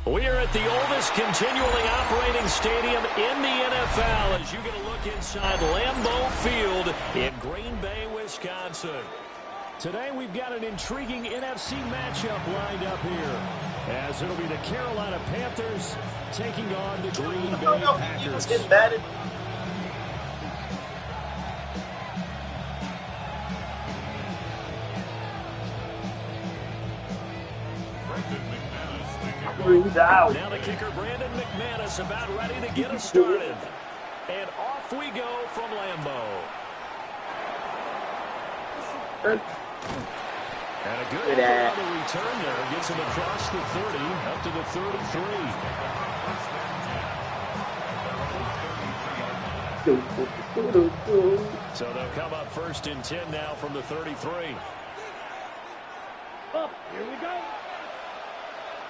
We are at the oldest continually operating stadium in the NFL as you get a look inside Lambeau Field in Green Bay, Wisconsin. Today we've got an intriguing NFC matchup lined up here, as it'll be the Carolina Panthers taking on the Green Bay Packers. Now the kicker, Brandon McManus, about ready to get us started. And off we go from Lambeau. And a good effort on the return there. Gets him across the 30, up to the 33. So they'll come up first and 10 now from the 33. Up, here we go.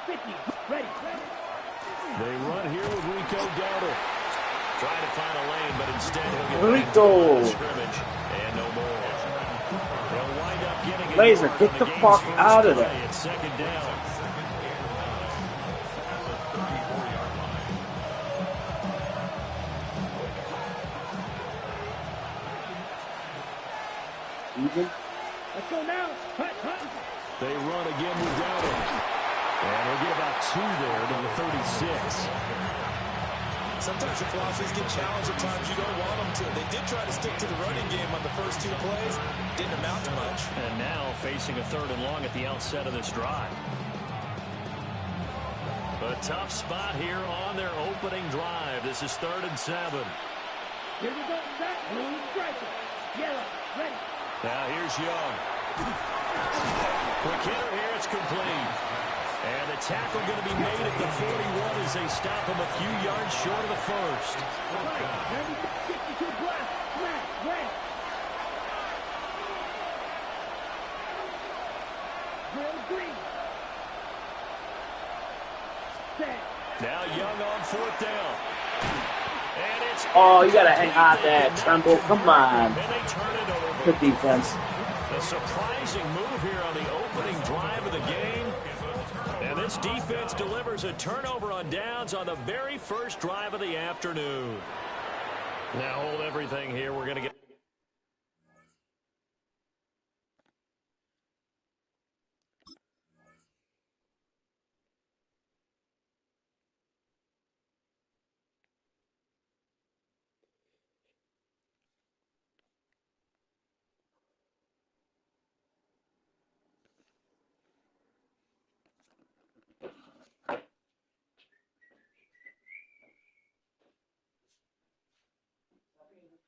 50, ready. They run here with Rico Dowdle. Trying to find a lane, but instead he'll get Rico. Scrimmage and no more. They'll wind up getting it. Laser, get the fuck out of there. It's second down. Even. Let's go now. Hut. They run again with Dowdle. And we'll get about 2 there to the 36. Sometimes your philosophies get challenged at times you don't want them to. They did try to stick to the running game on the first 2 plays. Didn't amount to much. And now facing a 3rd and long at the outset of this drive. A tough spot here on their opening drive. This is 3rd and 7. Here we go. Back. Blue striker. Yellow. Ready. Now here's Young. Quick hitter here. It's complete. And the tackle going to be made at the 41 as they stop him a few yards short of the first. Now Young on 4th down. And it's you got to hang on there, Tremble. Come on. And they turn it over. Good defense. A surprising move here on the opening drive of the game. And this defense delivers a turnover on downs on the very first drive of the afternoon. Now hold everything here. We're going to get...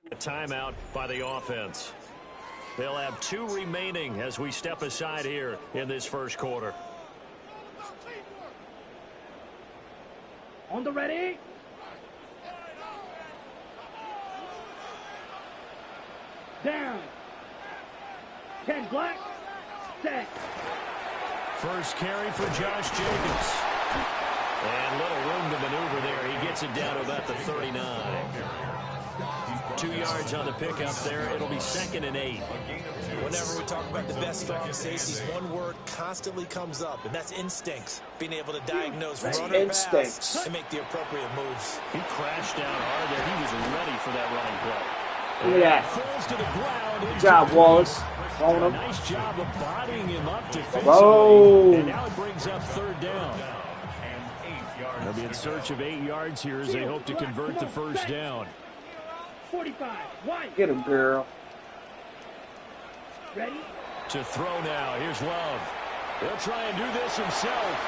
A timeout by the offense. They'll have 2 remaining as we step aside here in this first quarter. On the ready. Down. 10 black. Set. First carry for Josh Jacobs. And little room to maneuver there. He gets it down to about the 39. 2 yards on the pickup there. It'll be 2nd and 8. Whenever we talk about the best strong safeties, one word constantly comes up, and that's instincts. Being able to diagnose runner pass and make the appropriate moves. He crashed down hard there. He was ready for that running play. Look at that. Falls to the ground. Good job, Wallace. Nice job of bodying him up defensively. Whoa. And now it brings up 3rd down. They'll be in search of 8 yards here as they hope to convert the first down. 45. Wide. Get him, girl. Ready? To throw now. Here's Love. He'll try and do this himself.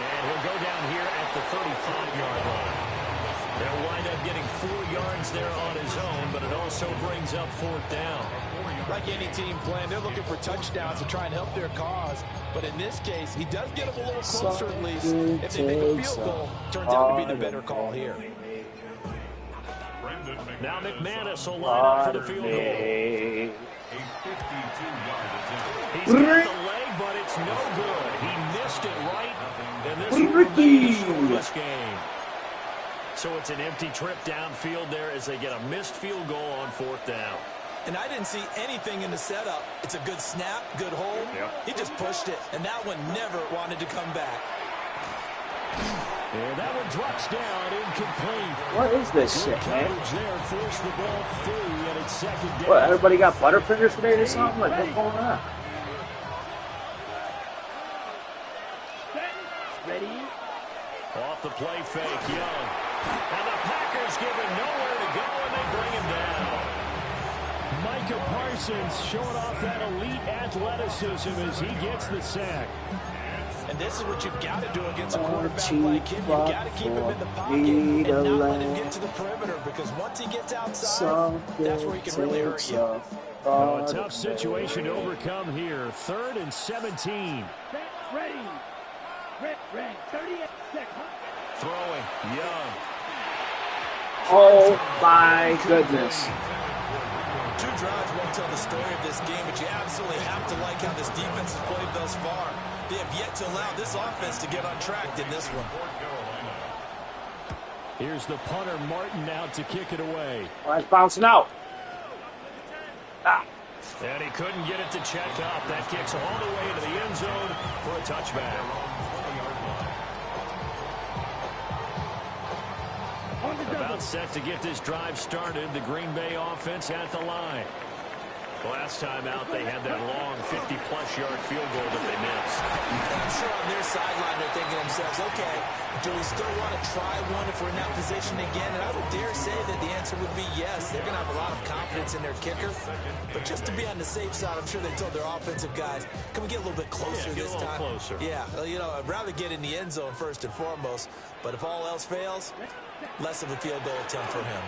And he'll go down here at the 35-yard line. They'll wind up getting 4 yards there on his own, but it also brings up 4th down. Like any team playing, they're looking for touchdowns to try and help their cause. But in this case, he does get them a little closer at least. If they make a field goal, turns out to be the better call here. Now McManus will line up for the field goal. He's got the leg, but it's no good. He missed it right, and this will remain a scoreless game. So it's an empty trip downfield there as they get a missed field goal on 4th down. And I didn't see anything in the setup. It's a good snap, good hold. Yep. He just pushed it, and that one never wanted to come back. And that one drops down, incomplete. What is this shit, man? There, force the ball through, and it's second down. What, everybody got Butterfingers today or something? Like, what's going on? Ready? Off the play fake, Young. And the Packers give him nowhere to go, and they bring him down. Micah Parsons showing off that elite athleticism as he gets the sack. And this is what you've got to do against a quarterback like him. You've got to keep him in the pocket and not let him get to the perimeter, because once he gets outside, that's where he can really hurt you. A tough situation to overcome here. 3rd and 17. Ready. Ready. 38 seconds. Throwing, Young. Oh, my goodness. 2 drives won't tell the story of this game, but you absolutely have to like how this defense has played thus far. They have yet to allow this offense to get on track in this one. Here's the punter, Martin, out to kick it away. Oh, it's bouncing out. Ah. And he couldn't get it to check up. That kicks all the way into the end zone for a touchback. About set to get this drive started. The Green Bay offense at the line. Last time out, they had that long 50-plus yard field goal that they missed. I'm sure on their sideline they're thinking to themselves, okay, do we still want to try one if we're in that position again? And I would dare say that the answer would be yes. They're going to have a lot of confidence in their kicker. But just to be on the safe side, I'm sure they told their offensive guys, can we get a little bit closer this time? Closer. Yeah, well, you know, I'd rather get in the end zone first and foremost. But if all else fails, less of a field goal attempt for him.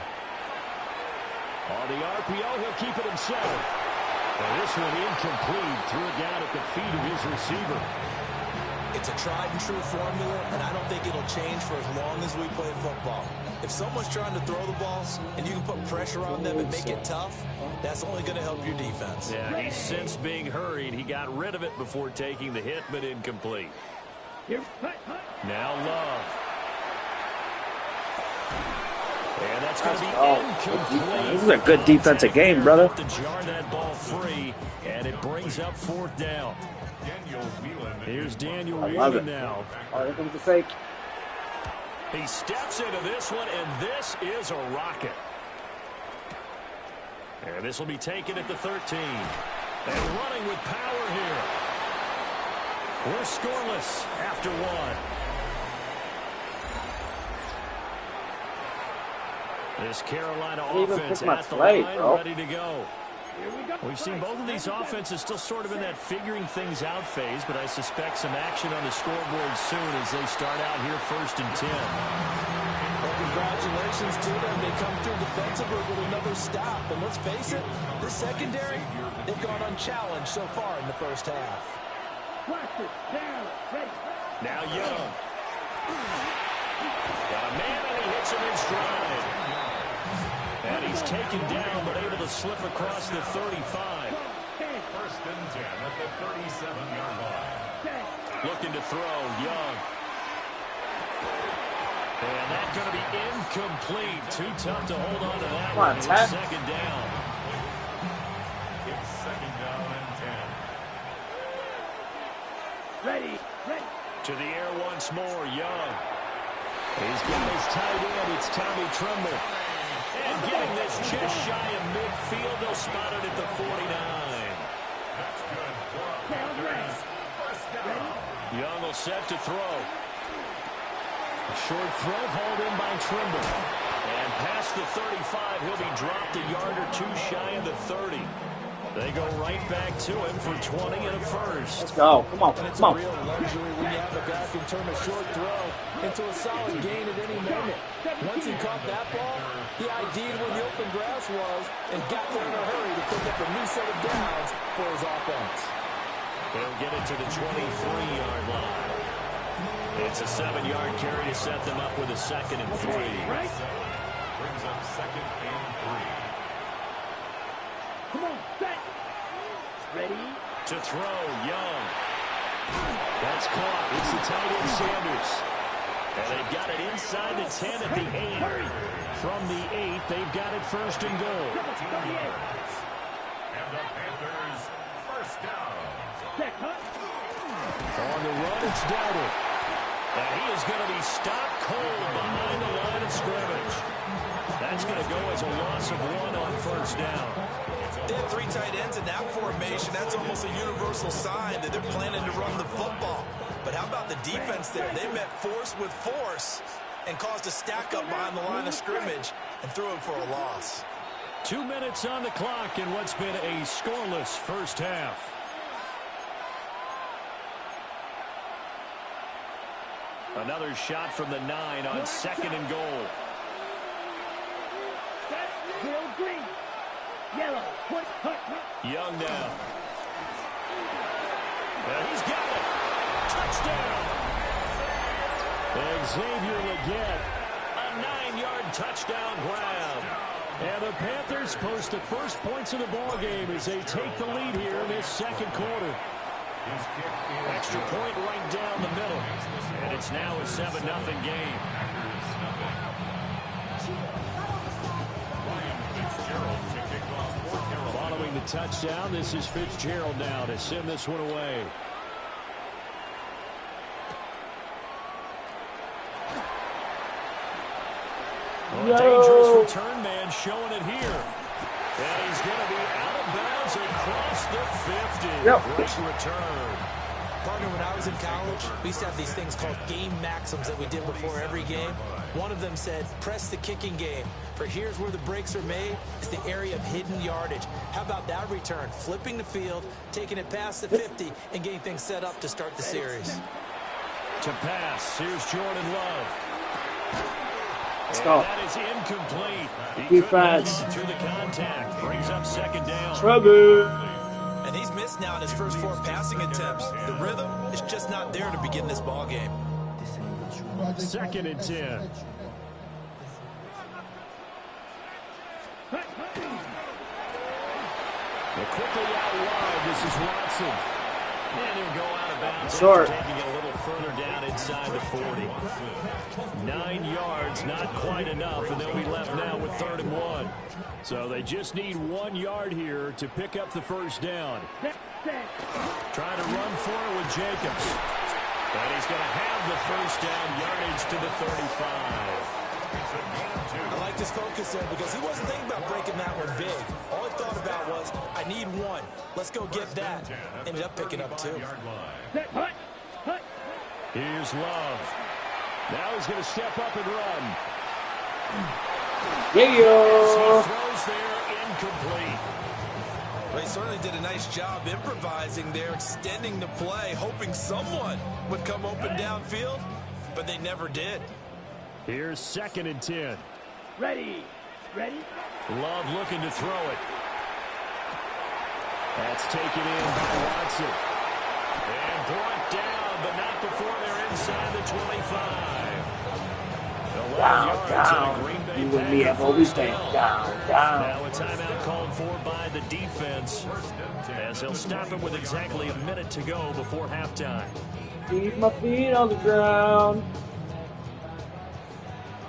On the RPO, he'll keep it himself. And this one incomplete. Threw it down at the feet of his receiver. It's a tried-and-true formula, and I don't think it'll change for as long as we play football. If someone's trying to throw the ball and you can put pressure on them and make it tough, that's only going to help your defense. Yeah, he's since being hurried. He got rid of it before taking the hit, but incomplete. Now Love. And that's going to be incomplete. This is a good defensive game, brother. To jar that ball free, and it brings up 4th down. Here's Daniel Wheeler now. Oh, here comes the fake. He steps into this one, and this is a rocket. And this will be taken at the 13. And running with power here. We're scoreless after 1. This Carolina offense at the line, ready to go. We've seen both of these offenses still sort of in that figuring things out phase, but I suspect some action on the scoreboard soon as they start out here 1st and 10. Well, congratulations to them. They come through defensively with another stop. And let's face it, the secondary, they've gone unchallenged so far in the first half. Now Young. Got a man, and he hits him in stride. And he's taken down, but able to slip across the 35. 1st and 10 at the 37-yard line. Looking to throw, Young. And that's going to be incomplete. Too tough to hold on to that one. It's 2nd down. It's 2nd down and 10. Ready. To the air once more, Young. He's got his tight end. It's Tommy Tremble. And getting this just shy of midfield, they'll spot it at the 49. That's good for a 1st down. Young will set to throw. A short throw hauled in by Trimble. And past the 35, he'll be dropped a yard or 2 shy of the 30. They go right back to him for 20 and a 1st. Let's go. Come on. It's a real luxury when you have a guy who can turn a short throw into a solid gain at any moment. Once he caught that ball, he ID'd where the open grass was and got there in a hurry to pick up a new set of downs for his offense. They'll get it to the 23-yard line. It's a 7-yard carry to set them up with a 2nd and 3. Brings up 2nd and 3. Come on, set. Ready. To throw, Young. That's caught. It's the tight end, Sanders. And they've got it inside the 10 at the 8. From the 8, they've got it 1st and goal. And the Panthers 1st down. On the run, it's Dowdle. And he is going to be stopped cold behind the line of scrimmage. That's going to go as a loss of 1 on first down. They have 3 tight ends in that formation. That's almost a universal sign that they're planning to run the football. But how about the defense there? They met force with force and caused a stack up behind the line of scrimmage and threw it for a loss. 2 minutes on the clock in what's been a scoreless first half. Another shot from the 9 on 2nd and goal. Bill Green. Yellow. Young now. And he's got it. Touchdown. Xavier Legette, a 9-yard touchdown grab. And the Panthers post the first points of the ball game as they take the lead here in this second quarter. Extra point right down the middle. And it's now a 7-0 game. Following the touchdown, this is Fitzgerald now to send this one away. Dangerous return man showing it here. And he's going to be out of bounds across the 50. Great return. Partner, when I was in college, we used to have these things called game maxims that we did before every game. One of them said, press the kicking game. For here's where the breaks are made. It's the area of hidden yardage. How about that return? Flipping the field, taking it past the 50, and getting things set up to start the series. To pass, here's Jordan Love. Let's go. That is incomplete. Defense. Through the contact. Brings up 2nd down. Trouble. And he's missed now in his first 4 passing attempts. The rhythm is just not there to begin this ball game. 2nd and 10. They're quickly out wide. This is Watson. And he'll go out of bounds. Short. Taking it a little further down inside the 40. 9 yards, not quite enough, and they'll be left now with 3rd and 1. So they just need 1 yard here to pick up the first down. Trying to run for it with Jacobs. And he's going to have the first down, yardage to the 35. I like his focus there because he wasn't thinking about breaking that one big. All he thought about was, I need 1. Let's go get that. Ended up picking up 2. Here's Love. Now he's going to step up and run. Yeah. He throws there, incomplete. They certainly did a nice job improvising there, extending the play, hoping someone would come open downfield, but they never did. Here's 2nd and 10. Ready. Love looking to throw it. That's taken in by Watson. And brought down, but not before they're inside the 25. Down. You and me have always been down. Now a timeout called for by the defense as they'll stop it with exactly a minute to go before halftime. Keep my feet on the ground.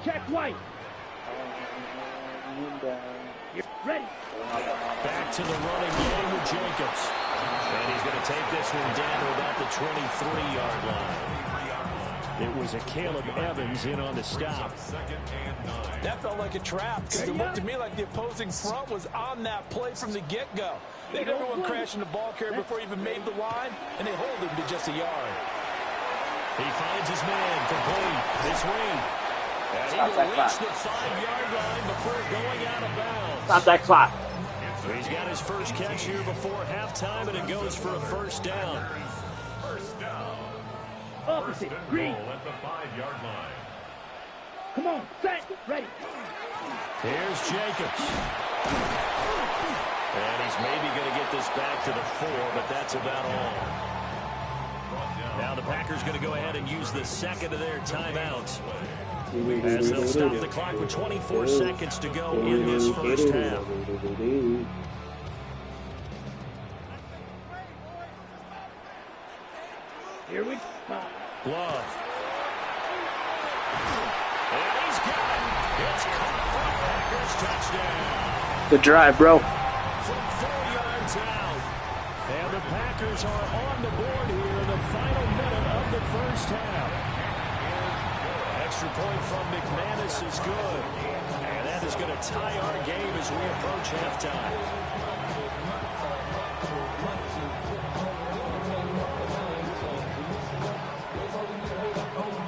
Check White. Ready. Back to the running game with Jacobs. And he's going to take this one down to about the 23-yard line. It was a Caleb Evans in on the stop. That felt like a trap because it looked to me like the opposing front was on that play from the get-go. They had everyone crashing the ball carrier before he even made the line, and they hold him to just a yard. He finds his man complete. This wing. And he will reach the 5-yard line before going out of bounds. Stop that clock. So he's got his first catch here before halftime, and it goes for a first down. Opposite. Green. At the 5-yard line. Come on. Set. Ready. Here's Jacobs. And he's maybe going to get this back to the 4, but that's about all. Now the Packers going to go ahead and use the second of their timeouts as they'll stop the clock with 24 seconds to go in this first half. Here we go. Love. And he's got it. It's caught for a Packers touchdown. Good drive, bro. From 4 yards out. And the Packers are on the board here in the final minute of the first half. extra point from McManus is good. And that is going to tie our game as we approach halftime.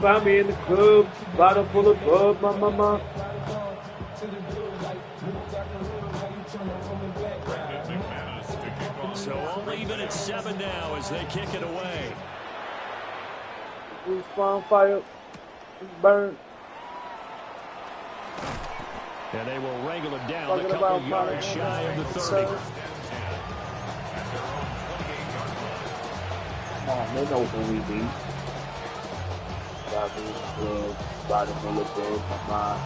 Find me in the club, bottle full of bub, my mama. So only even at 7 now as they kick it away. Who's on fire? Burn. And they will wrangle it down a couple yards shy of the 30. Come on, they know who we beat. Got me in the club, bottle full of bub, my mama.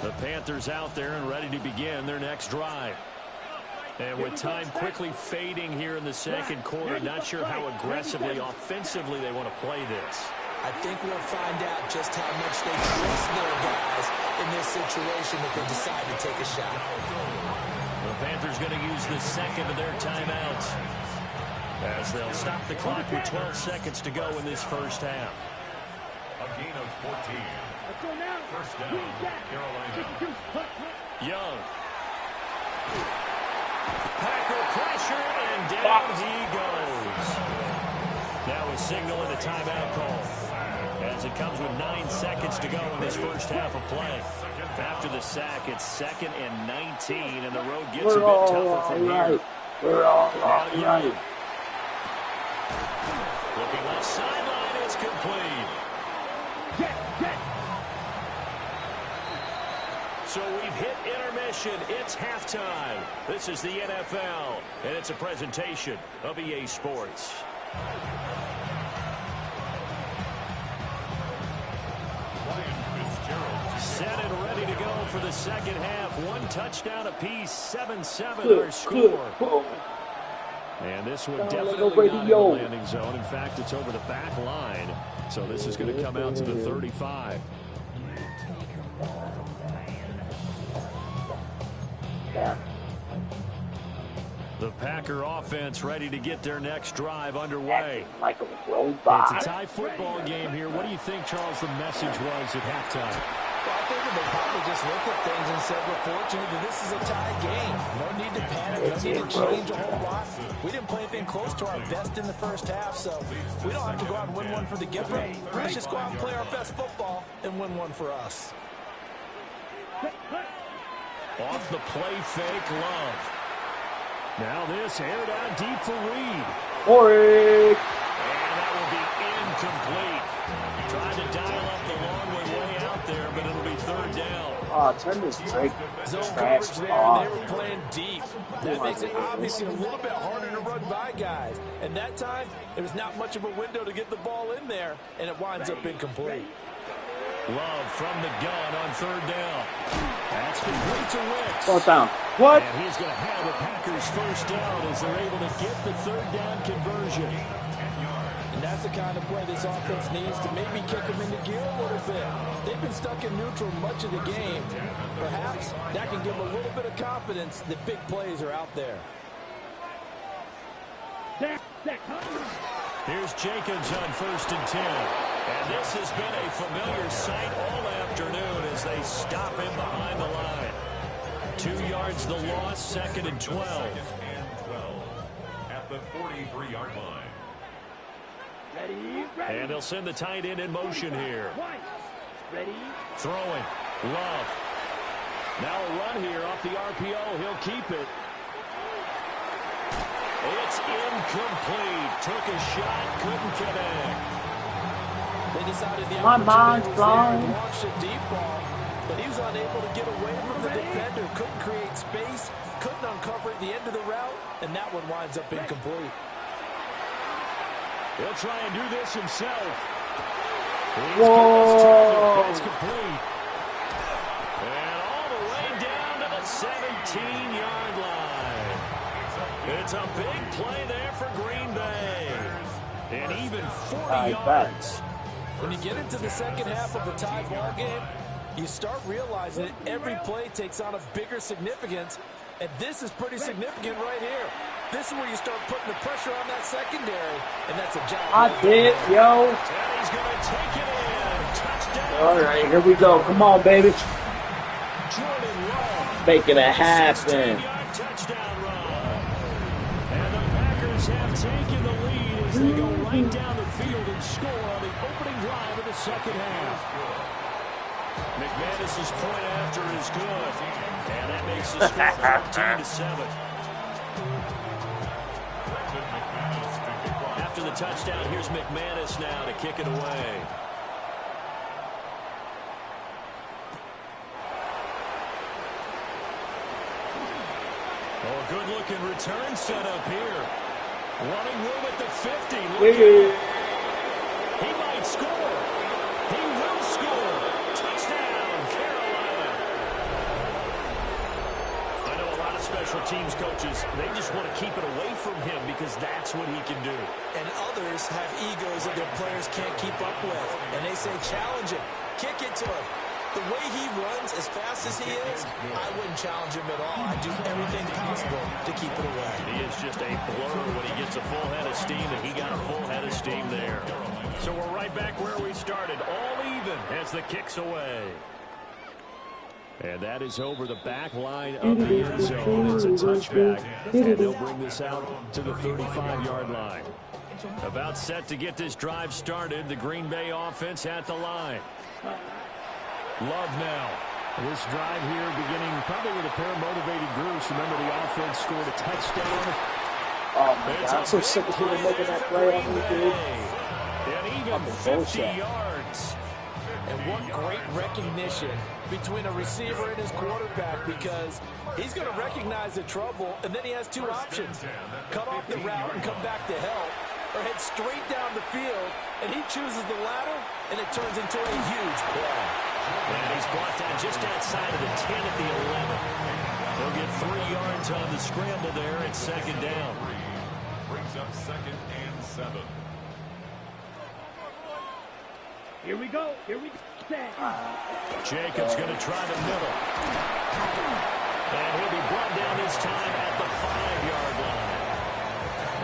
The Panthers out there and ready to begin their next drive. And with time quickly fading here in the second quarter, not sure how aggressively, offensively they want to play this. I think we'll find out just how much they trust their guys in this situation if they decide to take a shot. The Panthers going to use the second of their timeouts as they'll stop the clock with 12 seconds to go in this first half. A gain of 14. First down, Carolina. Young. Packer pressure, and down he goes. Now a signal and a timeout call as it comes with 9 seconds to go in this first half of play. After the sack, it's 2nd and 19, and the road gets a bit tougher from here. We're all right. Looking left sideline, it's complete. So we've hit intermission. It's halftime. This is the NFL, and it's a presentation of EA Sports. Set and ready to go for the second half. 1 touchdown apiece, 7-7 our score. And this one definitely not in the landing zone. In fact, it's over the back line. So this is going to come out to the 35. The Packer offense ready to get their next drive underway. Like a robot. It's a tie football game here. What do you think, Charles, the message was at halftime? Well, I think they probably just looked at things and said, we're fortunate that this is a tie game. No need to panic. No need to change a whole lot. We didn't play anything close to our best in the first half, so we don't have to go out and win one for the giver. Let's just go out and play our best football and win one for us. Off the play fake, Love. Now this aired out deep for Reed. Oric. And that will be incomplete. Trying to dial up the long way out there, but it'll be 3rd down. Turn this Drake Zone trash coverage there, off. and they were playing deep. That makes it obviously a little bit harder to run by guys. And that time, there was not much of a window to get the ball in there, and it winds up incomplete. Love from the gun on 3rd down. That's complete to Wicks. 4th down. What? And he's going to have the Packers first down as they're able to get the 3rd down conversion. And that's the kind of play this offense needs to maybe kick them into gear a little bit. They've been stuck in neutral much of the game. Perhaps that can give them a little bit of confidence that big plays are out there. Here's Jacobs on 1st and 10. And this has been a familiar sight all afternoon as they stop him behind the line. 2 yards the loss, 2nd and 12. At the 43-yard line. And they'll send the tight end in motion here. Ready? Throwing. Love. Now a run here off the RPO. He'll keep it. It's incomplete. Took a shot, couldn't connect. They decided the My mind's opportunity was there blown. to launch a deep ball, but he was unable to get away from the defender. Couldn't create space, couldn't uncover at the end of the route, and that one winds up incomplete. He'll try and do this himself. Whoa. It's complete. And all the way down to the 17-yard line. It's a big play there for Green Bay. And even 40 yards. When you get into the second half of a tie ball game, you start realizing that every play takes on a bigger significance And this is pretty significant right here. This is where you start putting the pressure on that secondary, and that's a job. I did, yo. And he's going to take it in. Touchdown. All right, here we go. Come on, baby. Jordan Love. Making it happen. 16-yard touchdown run. And the Packers have taken the lead as they go right down the field and score on the opening drive of the second half. McManus's point after is good. And that makes the score 14-7. After the touchdown, here's McManus now to kick it away. Oh, a good-looking return set up here. Running room at the 50. He might score. He will score. Touchdown, Carolina. I know a lot of special teams coaches, they just want to keep it away from him because that's what he can do. And others have egos that their players can't keep up with. And they say, challenge him. Kick it to him. The way he runs as fast as he is, I wouldn't challenge him at all. I'd do everything possible to keep it away. He is just a blur when he gets a full head of steam, and he got a full head of steam there. So we're right back where we started, all even as the kick's away. And that is over the back line of the end zone. It's a touchback, and they'll bring this out to the 35-yard line. About set to get this drive started, the Green Bay offense at the line. Love now. This drive here beginning probably with a pair of motivated groups. Remember, the offense scored a touchdown. Oh, my God. I'm so sick of people making that play on me, dude. And even 50 yards. And what great recognition between a receiver and his quarterback, because he's going to recognize the trouble, and then he has two options. Cut off the route and come back to help, or head straight down the field, and he chooses the latter, and it turns into a huge play. And he's brought down just outside of the 10 at the 11. He'll get 3 yards on the scramble there at second down. Brings up 2nd and 7. Here we go. Here we go. Jacobs going to try the middle. And he'll be brought down this time at the 5-yard line.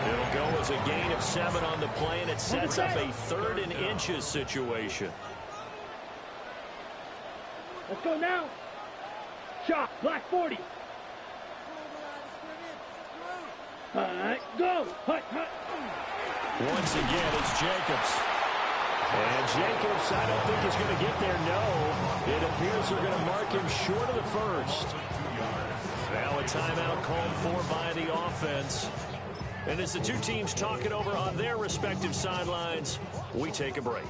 It'll go as a gain of 7 on the play, and it sets up a 3rd and inches situation. Let's go now. Shot. Black 40. All right. Go. Hut, hut. Once again, it's Jacobs. And Jacobs, I don't think is going to get there. No. It appears they're going to mark him short of the first. Now a timeout called for by the offense. And as the two teams talk it over on their respective sidelines, we take a break.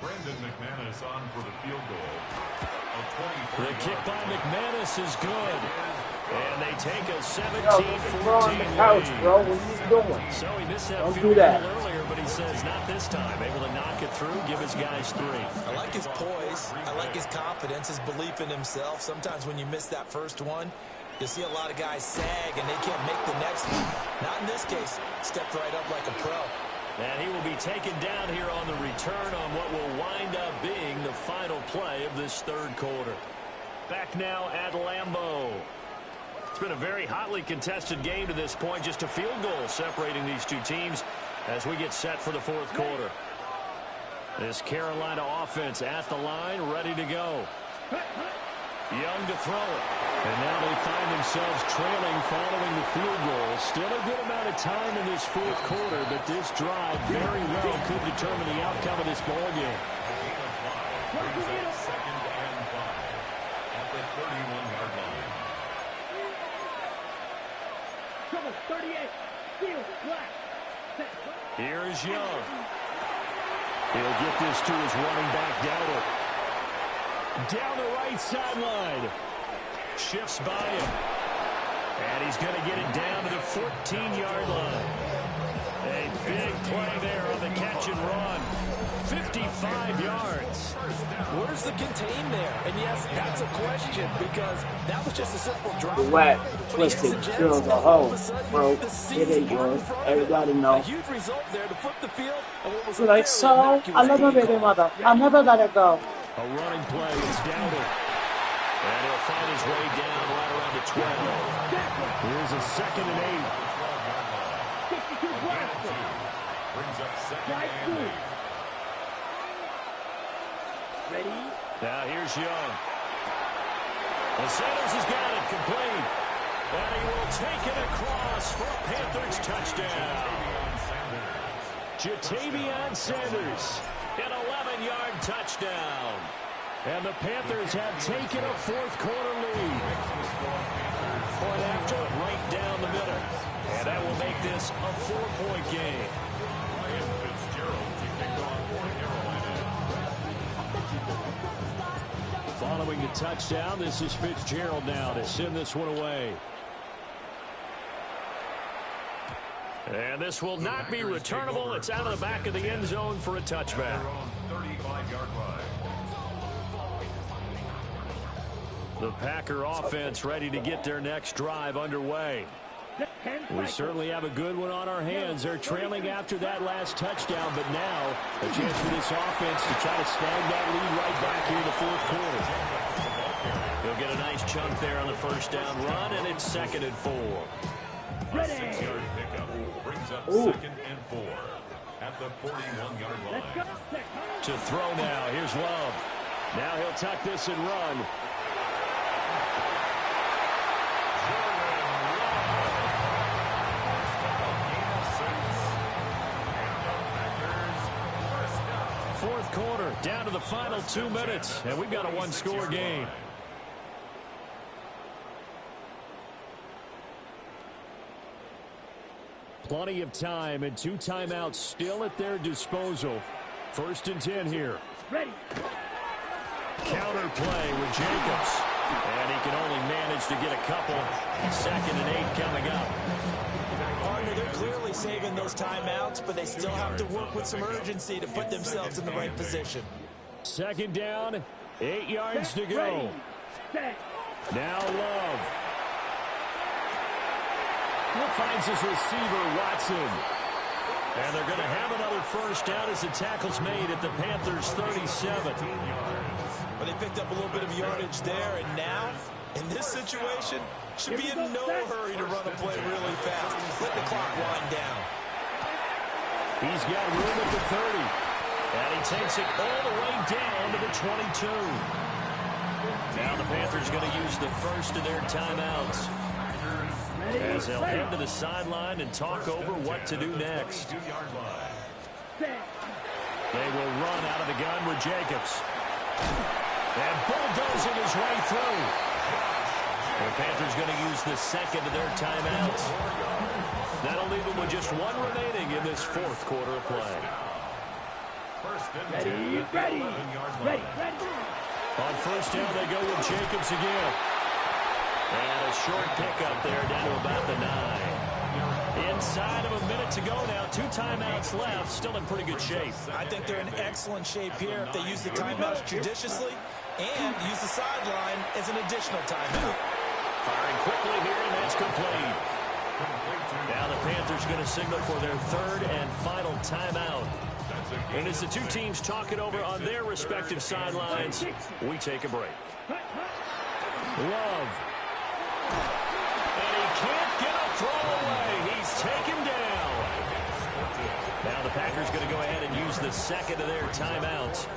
Brandon McManus on for the field goal. The kick by McManus is good. And they take a 17-14 lead. Couch, bro. What are you doing? So he missed that Don't field do that. goal earlier, but he says not this time. Able to knock it through, give his guys 3. I like his poise. I like his confidence, his belief in himself. Sometimes when you miss that first one, you see a lot of guys sag and they can't make the next one. Not in this case. Stepped right up like a pro. And he will be taken down here on the return on what will wind up being the final play of this third quarter. Back now at Lambeau. It's been a very hotly contested game to this point. Just a field goal separating these two teams as we get set for the fourth quarter. This Carolina offense at the line, ready to go. Young to throw it. And now they find themselves trailing following the field goal. Still a good amount of time in this fourth quarter, but this drive very well could determine the outcome of this ball game. Brings up 2nd and 5 at the 31-yard line. Trouble 38. Field. Black. Here is Young. He'll get this to his running back, Dowdle. Down the right sideline. Shifts by him. And he's going to get it down to the 14-yard line. A big play there on the catch and run. 55 yards. Where's the contain there? And yes, that's a question because that was just a simple drop. Wet, twisted, girls a hoe, bro. It ain't yours. Everybody know. A huge result there to flip the field. And what was Like, so, I love my baby mother. I'll never let her go. A running play is Dowdle. And he'll find his way down right around the 12. Here's a 2nd and 8. 62 Bradford. Brings up second Strike and 2. 8. Ready? Now here's Young. And Sanders has got it complete. And he will take it across for a Panthers touchdown. Jatavion Sanders, an 11-yard touchdown. And the Panthers have taken a 4th quarter lead. Point after, right down the middle. And that will make this a 4-point game. Ryan Fitzgerald to kick off for Carolina. Following the touchdown, this is Fitzgerald now to send this one away. And this will not be returnable. It's out of the back of the end zone for a touchback. 35-yard line. The Packer offense ready to get their next drive underway. We certainly have a good one on our hands. They're trailing after that last touchdown, but now a chance for this offense to try to snag that lead right back here in the 4th quarter. He'll get a nice chunk there on the 1st down run, and it's 2nd and 4. A 6-yard pickup brings up 2nd and 4 at the 41-yard line. To throw now. Here's Love. Now he'll tuck this and run. Fourth quarter, down to the final 2 minutes, and we've got a 1-score game. Plenty of time and 2 timeouts still at their disposal. 1st and 10 here. Ready. Counter play with Jacobs. And he can only manage to get a couple. 2nd and 8 coming up. Partner, they're clearly saving those timeouts, but they still have to work with some urgency to put themselves in the right position. 2nd down, 8 yards to go. Ready. Set. Now Love. Finds his receiver, Watson. And they're going to have another 1st down as the tackle's made at the Panthers' 37. But they picked up a little bit of yardage there, and now, in this situation, should be in no hurry to run a play really fast. Let the clock wind down. He's got room at the 30. And he takes it all the way down to the 22. Now the Panthers going to use the 1st of their timeouts, as they'll head to the sideline and talk over what to do next. They will run out of the gun with Jacobs. And bulldozing his way through. The Panthers going to use the 2nd of their timeouts. That'll leave them with just 1 remaining in this 4th quarter of play. Ready. On 1st down, they go with Jacobs again. And a short pickup there down to about the 9. Inside of a minute to go now. 2 timeouts left. Still in pretty good shape. I think they're in excellent shape here if they use the timeouts judiciously and use the sideline as an additional timeout. Firing quickly here, and that's complete. Now the Panthers going to signal for their 3rd and final timeout. And as the 2 teams talk it over on their respective sidelines, we take a break. Love. And he can't get a throw away. He's taken down. Now the Packers going to go ahead and use the 2nd of their timeouts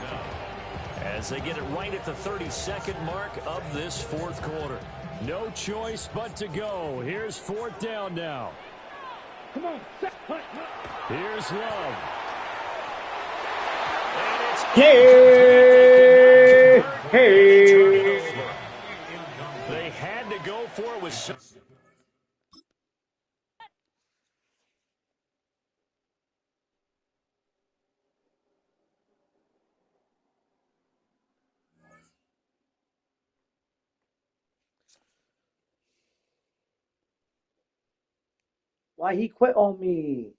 as they get it right at the 32nd mark of this 4th quarter. No choice but to go. Here's 4th down now. Come on. Set. Here's Love. Hey! Hey! They had to go for it with some... Why he quit on me?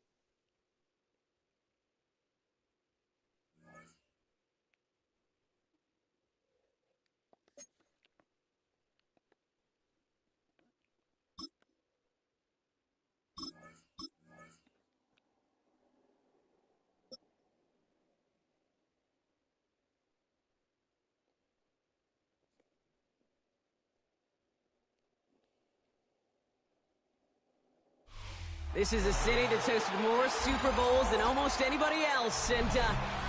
This is a city that's hosted more Super Bowls than almost anybody else. And,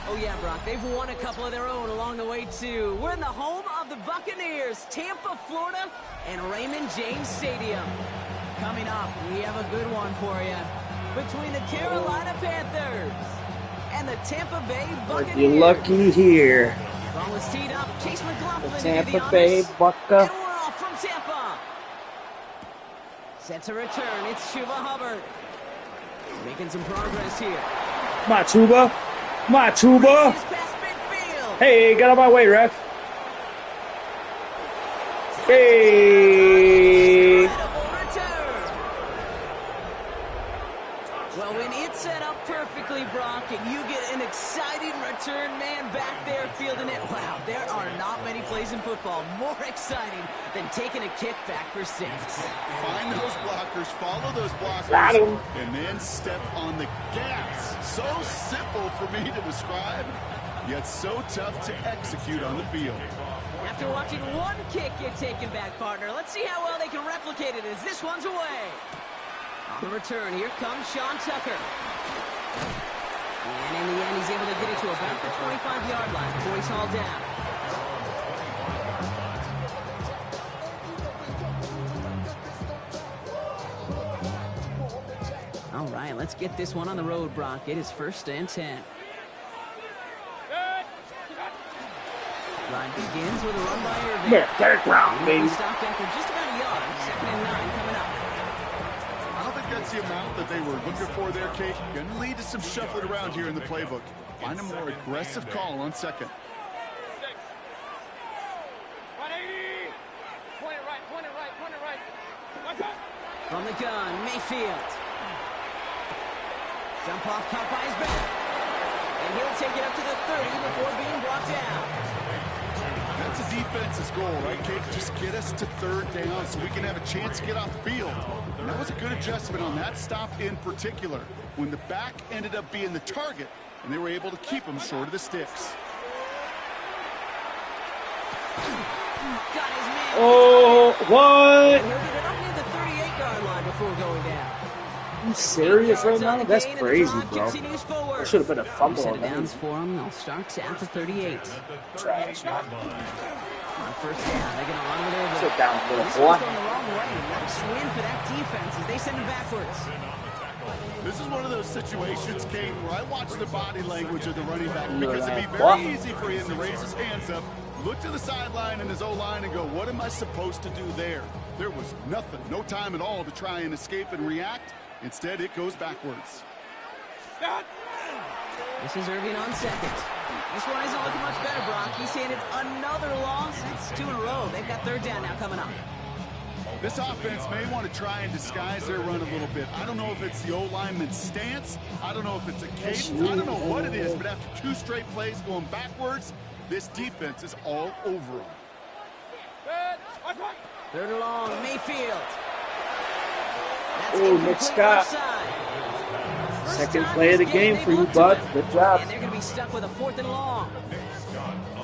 oh yeah, Brock, they've won a couple of their own along the way, too. We're in the home of the Buccaneers, Tampa, Florida, and Raymond James Stadium. Coming up, we have a good one for you. Between the Carolina Panthers and the Tampa Bay Buccaneers. You're lucky here. Ball is teed up. Chase McLaughlin The to do the Tampa Bay honors. Bucca. And we're off from Tampa. Set to return. It's Chuba Hubbard. Making some progress here. Come on, Chuba. Come on, Chuba. Races past midfield. Hey, get out of my way, ref. Hey. Incredible return. Well, when it's set up perfectly, Brock, and you get an exciting return man back there fielding it, wow, there are not many plays in football more exciting than taking a kick back for 6. Find those blockers, follow those blockers, Got him. and then step on the gas. So simple for me to describe, yet so tough to execute on the field. After watching one kick get taken back, partner, let's see how well they can replicate it as this one's away. On the return, here comes Sean Tucker. And in the end, he's able to get it to about the 25-yard line before he's hauled down. All right, let's get this one on the road, Brock. It is 1st and 10. Ride begins with a run by Irving. Yeah, third round, baby. Stopped after just about a yard. 2nd and 9 coming up. I don't think that's the amount that they were looking for there, Kate. Going to lead to some shuffling around here in the playbook. Find a more aggressive call on 2nd. 180. Point it right, point it right, point it right. Watch out. From the gun, Mayfield. Jump off, caught by his back. And he'll take it up to the 30 before being brought down. That's a defense's goal, right, Kate? Just get us to 3rd down so we can have a chance to get off the field. And that was a good adjustment on that stop in particular, when the back ended up being the target, and they were able to keep him short of the sticks. Got his man. Oh, what? He'll get it up near the 38-yard line before going down. You serious right 8 yards on now? the That's gain, and the crazy, drive bro. continues forward. That should have been a fumble Set on of that. downs for him. They'll start at the 38. Trash. On 1st down, they get a run with their Sit down, little This boy. one's going the wrong way. Nice win for that defense as they send him backwards. This is one of those situations, Kate, where I watch the body language of the running back because it'd be What? very easy for him to raise his hands up, look to the sideline and his O-line and go, what am I supposed to do there? There was nothing, no time at all to try and escape and react. Instead, it goes backwards. This is Irving on 2nd. This one isn't looking much better, Brock. He's saying it's another loss. It's 2 in a row. They've got 3rd down now coming up. This offense may want to try and disguise their run a little bit. I don't know if it's the O-lineman's stance. I don't know if it's a cadence. I don't know what it is, but after 2 straight plays going backwards, this defense is all over them. 3rd and long, Mayfield. That's Oh, Nick incomplete Scott. offside. First Second time play of the this game they've for you, looked to bud. it. Good job. And they're going to be stuck with a 4th and long.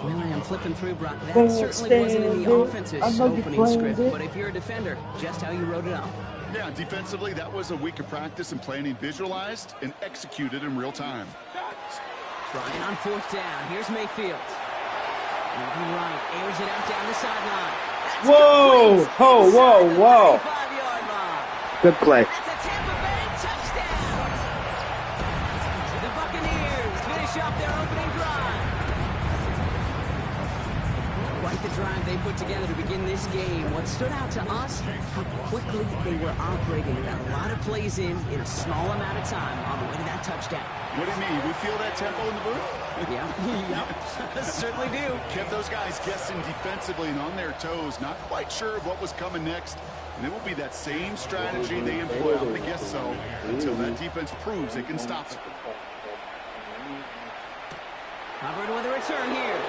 Well, I am flipping through, Brock. That certainly wasn't in the offense's opening script, but if you're a defender, just how you wrote it up. Yeah, defensively, that was a week of practice and planning visualized and executed in real time. Trying on 4th down. Here's Mayfield. Moving right. Airs it out down the sideline. That's Whoa! complete. Whoa, Inside whoa, the whoa. 35-yard line. Good play. That's a Tampa Bay touchdown. The Buccaneers finish off their opening drive. Quite the drive they put together to begin this game. What stood out to us, how quickly they were operating. They got a lot of plays in a small amount of time on the way to that touchdown. What do you mean? We feel that tempo in the booth? Yeah, yep, certainly do. Kept those guys guessing defensively and on their toes, not quite sure of what was coming next. And it will be that same strategy they employ, I'm going to guess so, until that defense proves they can stop it. Hubbard with a return here.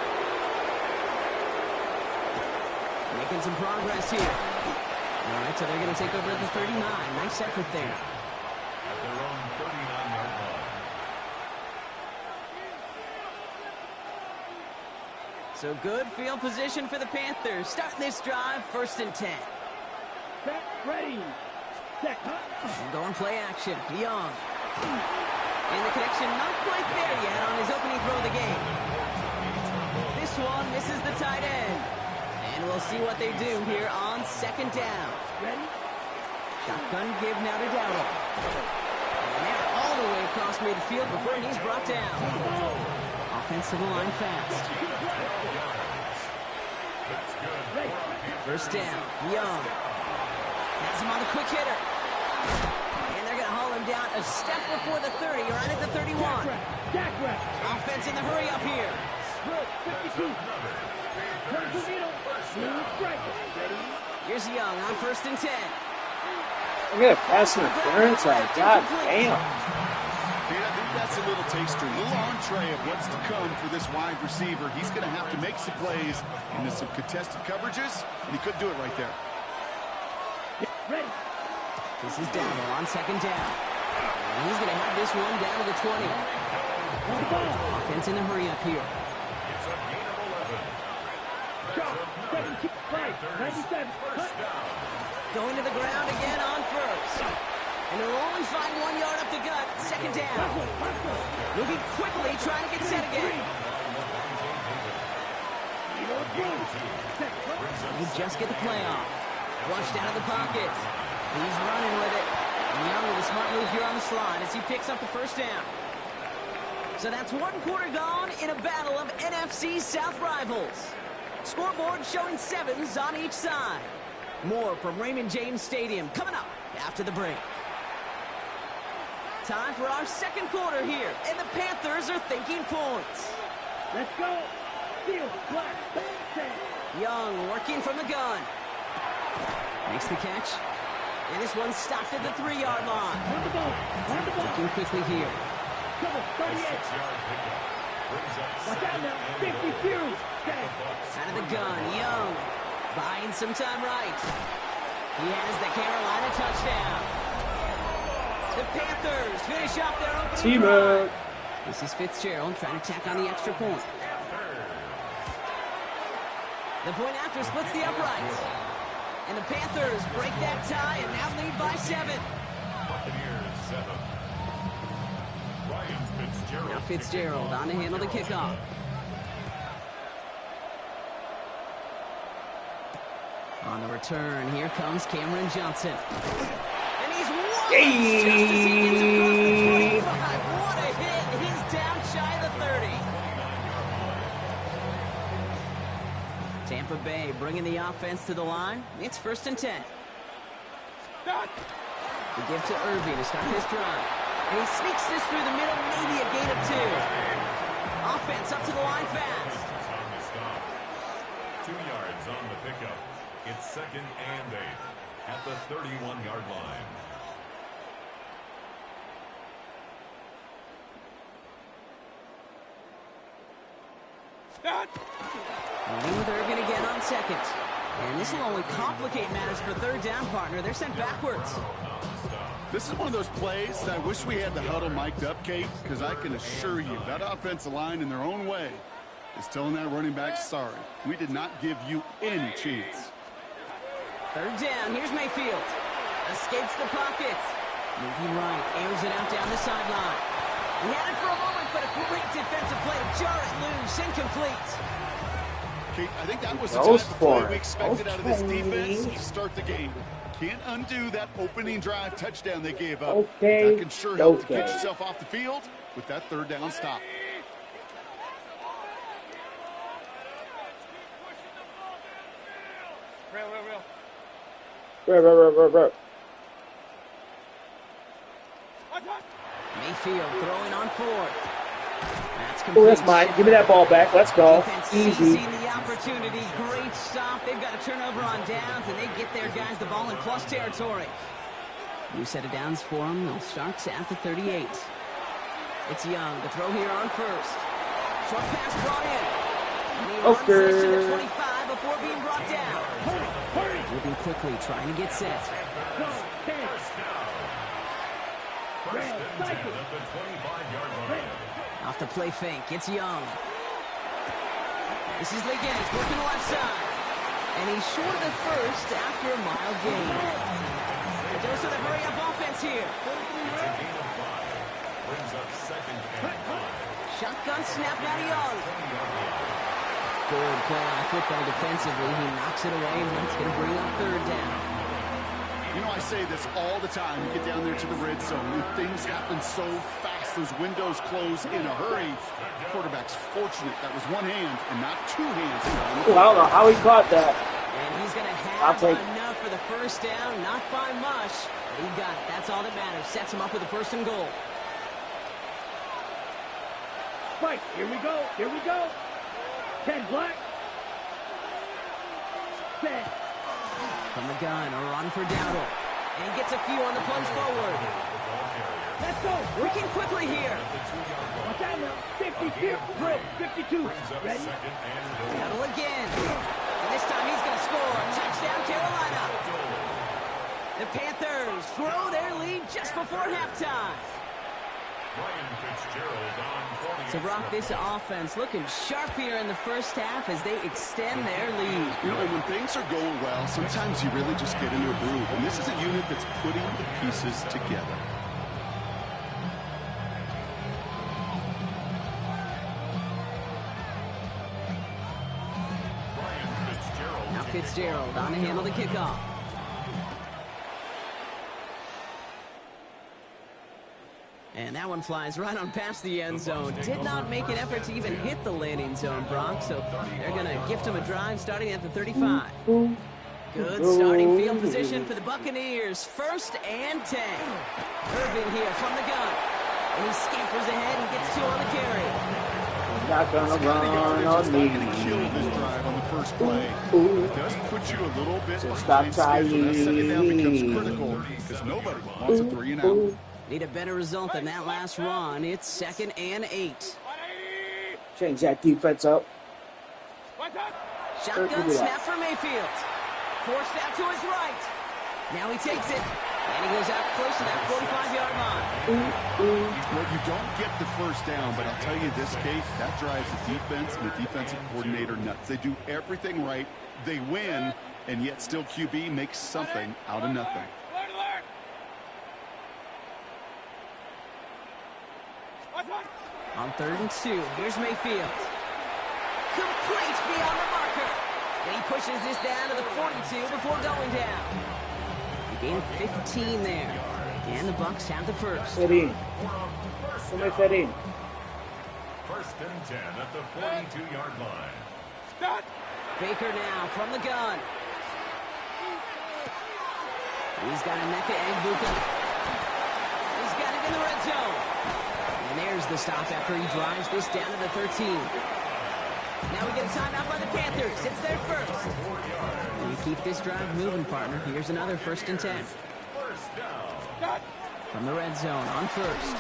Making some progress here. All right, so they're going to take over at the 39. Nice effort there. At their own 39-yard line. So good field position for the Panthers. Starting this drive, 1st and 10. Set, ready. Check, huh? And going play action. Young. And the connection not quite there yet on his opening throw of the game. This one misses the tight end. And we'll see what they do here on second down. Ready? Shotgun give now to Dowdle. And they're all the way across midfield before he's brought down. Offensive line fast. First down. Young. Has him on the quick hitter. And they're going to haul him down a step before the 30, right at the 31. Jack rep. Offense in the hurry up here. Good. 52. Turn to middle. Smooth strike. Ready? Here's Young on 1st and 10. I'm gonna pass interference. God damn. Kate, I think that's a little taster, a little entree of what's to come for this wide receiver. He's going to have to make some plays into some contested coverages, and he could do it right there. Ready? This is Dowdle on 2nd down. And he's going to have this one down to the 20. On the ball. Offense in the hurry up here. It's a gain of 11. Drop. 17. Right. 97. Cut. Going to the ground again on 1st. And they'll only find 1 yard up the gut. 2nd down. Moving quickly, trying to get set again. They just get the play off. Flushed out of the pocket. He's running with it. And Young with a smart move here on the slide as he picks up the 1st down. So that's 1 quarter gone in a battle of NFC South rivals. Scoreboard showing 7s on each side. More from Raymond James Stadium coming up after the break. Time for our 2nd quarter here, and the Panthers are thinking points. Let's go. Field. Black. Bang. Young working from the gun. Makes the catch. And this one's stopped at the 3-yard line. On the ball. On the ball. Looking quickly here. Cover. 38. Watch out now. 52. Check. Out of the gun, Young. Buying some time right. He has the Carolina touchdown. The Panthers finish off their opening drive. This is Fitzgerald trying to tack on the extra point. The point after splits the uprights. And the Panthers break that tie and now lead by 7. Buccaneers 7. Ryan Fitzgerald. Now Fitzgerald on to handle the kickoff. On the return, here comes Cameron Johnson. And he's won just as he gets across the 25. What a hit. He's down shy of the 30. Tampa Bay bringing the offense to the line. It's 1st and 10. The give to Irving to start this drive. And he sneaks this through the middle, maybe a gain of 2. Offense up to the line fast. On the stop. 2 yards on the pickup. It's 2nd and 8 at the 31-yard line. Moving with Irvin again on 2nd. And this will only complicate matters for 3rd down, partner. They're sent backwards. This is one of those plays that I wish we had the huddle mic'd up, Kate, because I can assure you that offensive line in their own way is telling that running back, sorry, we did not give you any chance. 3rd down. Here's Mayfield. Escapes the pocket. Moving right. Airs it out down the sideline. He had it for a moment, but a great defensive play to jar it loose. Incomplete. Kate, I think that was the type of play we expected out of this defense to start the game. Can't undo that opening drive touchdown they gave up. Okay. That can sure help to get yourself off the field with that 3rd down stop. Real. Mayfield throwing on 4th. That's complete. Oh, that's mine. Give me that ball back. Let's go. Defense Easy. seizing the opportunity. Great stop. They've got a turnover on downs, and they get their guys the ball in plus territory. New set of downs for them. They'll start at the 38. It's Young to throw here on 1st. Short pass brought in. And he runs this to the 25 before being brought down. Hurry. Moving quickly, trying to get set. Go. 10. First and 10 at the 25-yard line. Off the play fake, it's Young. This is Liggins working the left side. And he's short of the 1st after a mild gain. It goes to the hurry-up offense here. It's a gain of 5. Brings up second and 5. Shotgun snap now to Young. Good play on football defensively. He knocks it away, and that's going to bring up third down. You know, I say this all the time. You get down there to the red zone, and things happen so fast. Those windows close in a hurry. The quarterback's fortunate that was one hand and not two hands. Ooh, I don't know how he caught that. And he's going to have enough for the first down. Not by much, but he got it. That's all that matters. Sets him up with a first and goal. Right, here we go. Here we go. 10 black. 10. From the gun, a run for Dowdle. And he gets a few on the plunge forward. Let's go. Working quickly here. Watch out now. 52. Brill. 52. Ready? Dowdle again. And this time he's going to score. Touchdown, Carolina. The Panthers grow their lead just before halftime. So, Brock, this offense looking sharp here in the first half as they extend their lead. You know, when things are going well, sometimes you really just get into a groove. And this is a unit that's putting the pieces together. Now Fitzgerald on to handle the kickoff. And that one flies right on past the end zone. Did not make an effort to even hit the landing zone, Brock. So they're going to gift him a drive starting at the 35. Good starting field position for the Buccaneers. First and 10. Irvin here from the gun. And he scampers ahead and gets 2 on the carry. Not gonna run on me. Not gonna kill this drive on the first play. It does put you a little bit behind schedule. That second down becomes critical because nobody wants a 3 and out. Need a better result than that last run. It's 2nd and 8. Change that defense up. Shotgun snap for Mayfield. Forced out to his right. Now he takes it. And he goes out close to that 45-yard line. Well, you don't get the first down, but I'll tell you this, Kate, that drives the defense and the defensive coordinator nuts. They do everything right. They win, and yet still QB makes something out of nothing. On 3rd and 2, here's Mayfield. Complete beyond the marker. And he pushes this down to the 42 before going down. He gained 15 there. And the Bucs have the first. Fit in. Somebody fit in. 1st and 10 at the 42-yard line. Baker now from the gun. He's got a neck of Buka. He's got it in the red zone. And there's the stop after he drives this down to the 13. Now we get a timeout by the Panthers. It's their first. And you keep this drive moving, partner. Here's another 1st and 10. From the red zone on 1st.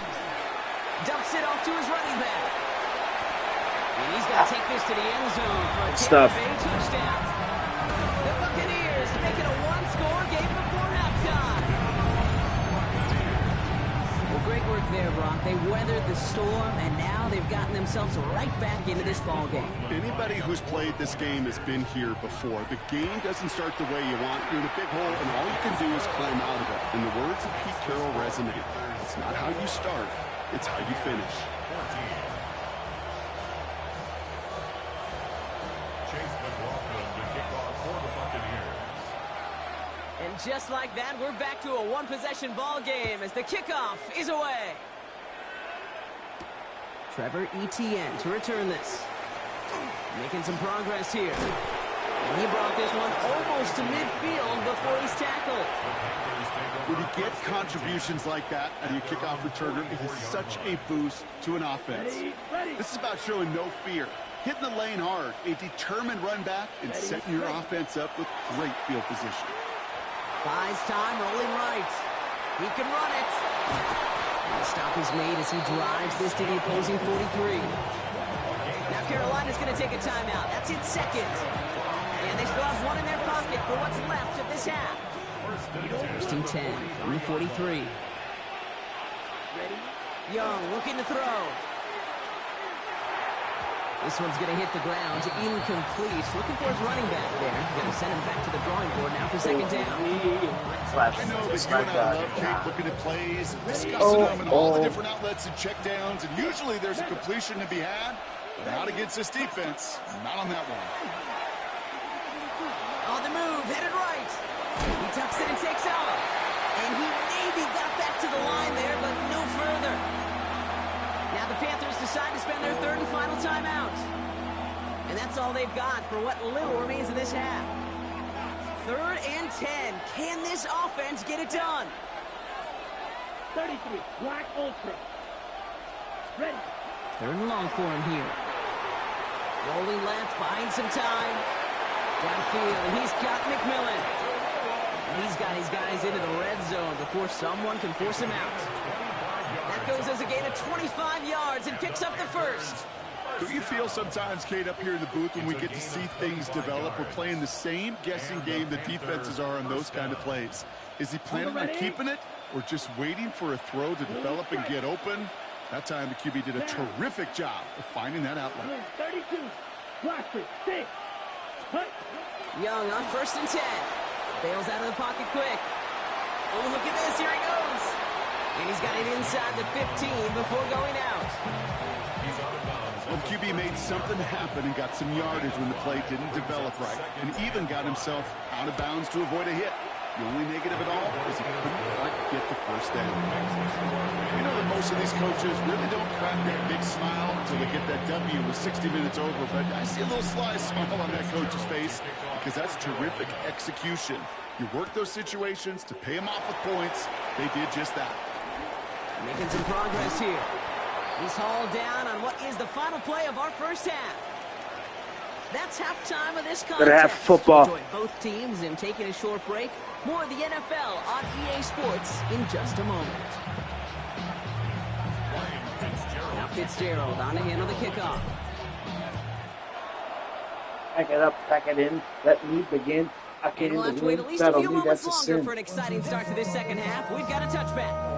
Dumps it off to his running back. And he's going to take this to the end zone for a Tampa Bay touchdown. The Buccaneers make it a one-score game before halftime. Well, great work there, Brock. They weathered the storm, and now they've gotten themselves right back into this ball game. Anybody who's played this game has been here before. The game doesn't start the way you want. You're in a big hole, and all you can do is climb out of it. In the words of Pete Carroll resonate, it's not how you start, it's how you finish. And just like that, we're back to a one-possession ball game as the kickoff is away. Trevor Etienne to return this. Making some progress here. And he brought this one almost to midfield before he's tackled. When you get contributions like that out of your kickoff returner, it is such a boost to an offense. This is about showing no fear, hitting the lane hard, a determined run back, and setting your offense up with great field position. Buys time, rolling right. He can run it. And the stop is made as he drives this to the opposing 43. Now Carolina's going to take a timeout. That's its second. And they still have one in their pocket for what's left of this half. 1st and 10 from the 43. Young looking to throw. This one's going to hit the ground. Incomplete. Looking for his running back there. Going to send him back to the drawing board now for second down. I know that you and I love Kate looking at plays and discussing them and all the different outlets and checkdowns, and usually there's a completion to be had. Not against this defense. Not on that one. On the move, headed right. He tucks it and takes off. And he maybe got back to the line there, but no further. Now the Panthers decide to spend their third and final timeout. And that's all they've got for what little remains in this half. 3rd and 10. Can this offense get it done? 33, black ultra. Ready. 3rd and long for him here. Rolling left, buying some time. Downfield, and he's got McMillan. And he's got his guys into the red zone before someone can force him out. That goes as a gain of 25 yards and picks up the first. Do you feel sometimes, Kate, up here in the booth when we get to see things develop, we're playing the same guessing game the defenses are on those kind of plays? Is he planning on keeping it or just waiting for a throw to develop and get open? That time the QB did a terrific job of finding that outlet. 32, black 6. Young on 1st and 10. Bails out of the pocket quick. Oh, look at this. Here he goes. And he's got it inside the 15 before going out. Well, the QB made something happen and got some yardage when the play didn't develop right, and even got himself out of bounds to avoid a hit. The only negative at all is he couldn't quite get the first down. You know that most of these coaches really don't crack that big smile until they get that W with 60 minutes over, but I see a little sly smile on that coach's face because that's terrific execution. You work those situations to pay them off with points. They did just that. Making some progress here. He's hauled down on what is the final play of our first half. That's halftime of this contest. Good half football. Join both teams in taking a short break. More of the NFL on EA Sports in just a moment. Now Fitzgerald on to handle the kickoff. Pack it up, pack it in. Let me begin. I can't And we'll have to wait at least a few moments longer for an exciting start to this second half. We've got a touchback.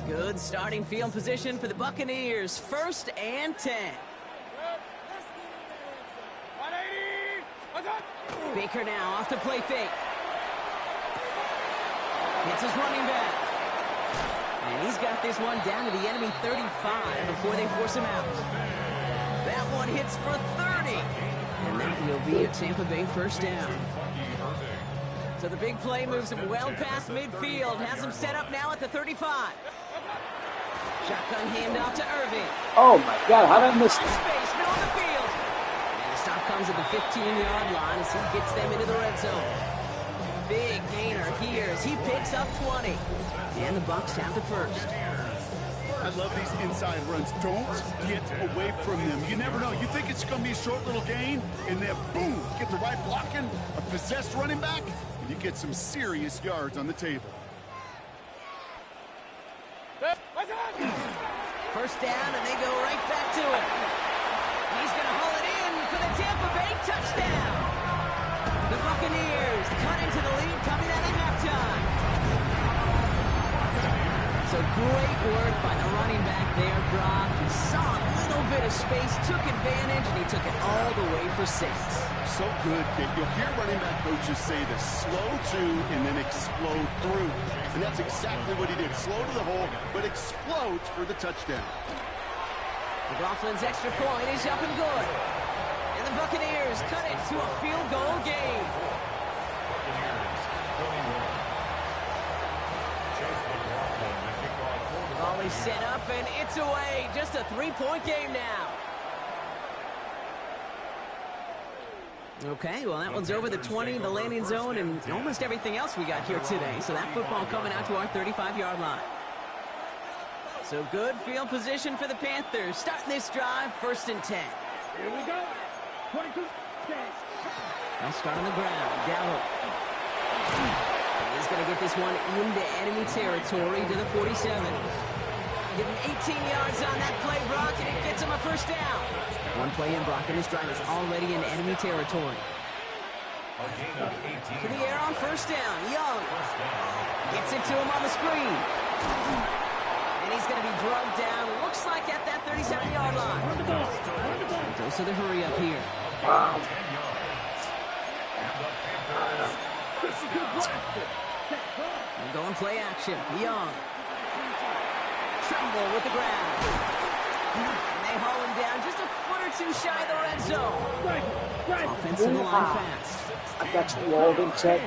Good starting field position for the Buccaneers. 1st and 10. Baker now off the play fake. Hits his running back. And he's got this one down to the enemy 35 before they force him out. That one hits for 30. And that will be a Tampa Bay first down. So the big play moves him well past midfield. Has him set up now at the 35. Shotgun handoff to Irving. Oh, my God. How did I miss Space, that? middle of the field. And the stop comes at the 15-yard line as he gets them into the red zone. Big gainer here as he picks up 20. And the Bucs have the first. I love these inside runs. Don't get away from them. You never know. You think it's going to be a short little gain, and then boom, get the right blocking, a possessed running back, and you get some serious yards on the table. First down, and they go right back to it. He's going to haul it in for the Tampa Bay touchdown. The Buccaneers cut into the lead coming out of halftime. So great work by the running back there, Brock. He saw a little bit of space, took advantage, and he took it all the way for 6. So good, Kate. You'll hear running back coaches say this: slow to and then explode through. And that's exactly what he did. Slow to the hole, but explodes for the touchdown. McLaughlin's extra point is up and good. And the Buccaneers cut it to a field goal game. Volley set up, and it's away. Just a 3-point game now. Okay, well, that one's over the 20, the landing zone, and almost everything else we got here today. So that football coming out to our 35-yard line. So good field position for the Panthers. Starting this drive, 1st and 10. Here we go. 22, 10. They'll start on the ground. Gallup. He's going to get this one into enemy territory to the 47. Give him 18 yards on that play, Brock, and it gets him a first down. One play in, Brock, and this drive is already in enemy territory. To the air on first down. Young gets it to him on the screen. And he's going to be drugged down. Looks like at that 37-yard line. Goes to the hurry up here. Wow. And going play action. Young. Tremble with the ground. And they haul him down just a foot or two shy of the red zone. Offensive line fast. I got you all in check.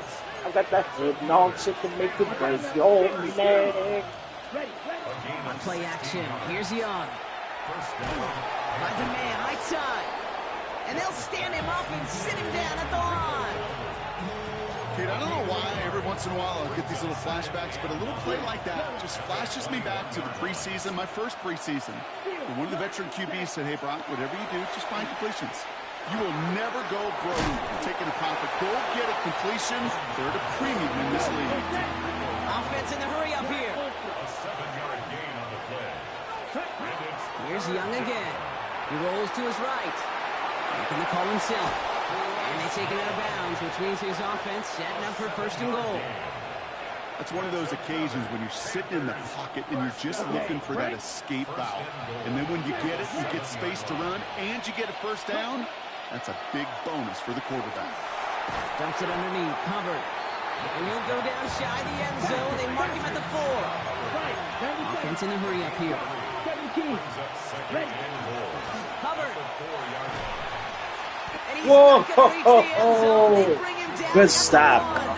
I got that head nonsense to make it break your neck. On play action. Here's Young. Finds a man, right side. And they'll stand him up and sit him down at the line. Kid, I don't know why every once in a while I'll get these little flashbacks, but a little play like that just flashes me back to the preseason, my first preseason. And one of the veteran QBs said, hey, Brock, whatever you do, just find completions. You will never go broke taking a profit. Go get a completion. They're at a premium in this league. Offense in the hurry up here. A 7-yard gain on the play. Here's Young again. He rolls to his right. Making the call himself. And they take it out of bounds, which means his offense setting up for first and goal. That's one of those occasions when you're sitting in the pocket and you're just looking for that escape valve. And then when you get it, you get space to run, and you get a first down. That's a big bonus for the quarterback. Dumps it underneath, covered. And he'll go down shy of the end zone. They mark him at the 4. Offense in the hurry up here. 17. Ready. Covered. And he's Whoa, not going to reach the end zone. They bring him down good at the stop. 1.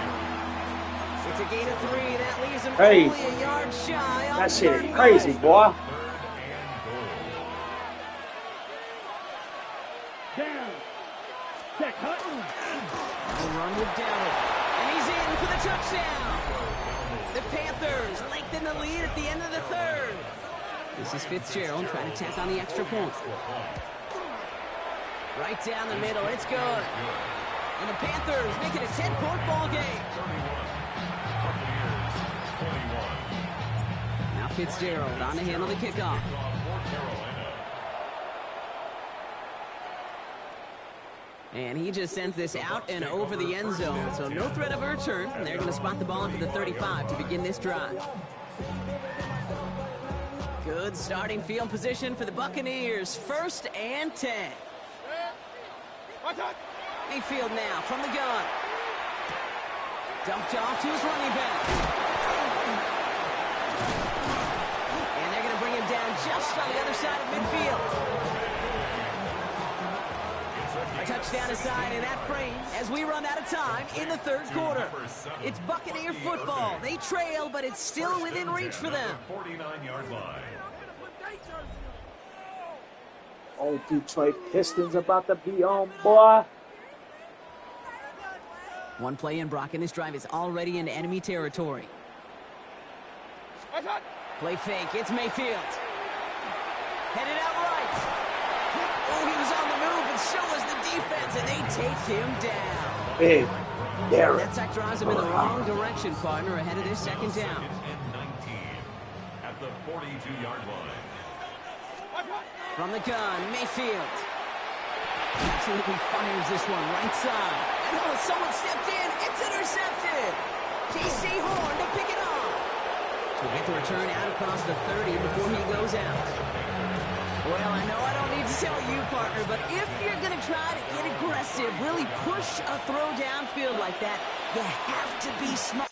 It's a gain of 3. That leaves him Hey, only a yard shy. that shit is crazy, boy. Down. Check. Hutton. The run with Dowd. And he's in for the touchdown. The Panthers lengthen the lead at the end of the 3rd. This is Fitzgerald trying to tack on the extra point. Right down the middle. It's good. And the Panthers make it a 10-point ball game. Now Fitzgerald on to handle the kickoff. And he just sends this out and over the end zone. So no threat of a return. And they're going to spot the ball into the 35 to begin this drive. Good starting field position for the Buccaneers. 1st and 10. Mayfield now from the gun. Dumped off to his running back. And they're going to bring him down just on the other side of midfield. A touchdown aside in that frame as we run out of time in the 3rd quarter. It's Buccaneer football. They trail, but it's still within reach for them. 49-yard line. Oh, Detroit Pistons about to be on, boy. One play in, Brock, and this drive is already into enemy territory. Play fake. It's Mayfield. Headed out right. Oh, he was on the move, and so was the defense, and they take him down. Big Derek. That sack drives him in the wrong direction, partner, ahead of this 2nd down. And 19 at the 42-yard line. From the gun, Mayfield. Absolutely fires this one right side. And oh, someone stepped in. It's intercepted. J.C. Horn to pick it up. To get the return out across the 30 before he goes out. Well, I know I don't need to tell you, partner, but if you're going to try to get aggressive, really push a throw downfield like that, you have to be smart.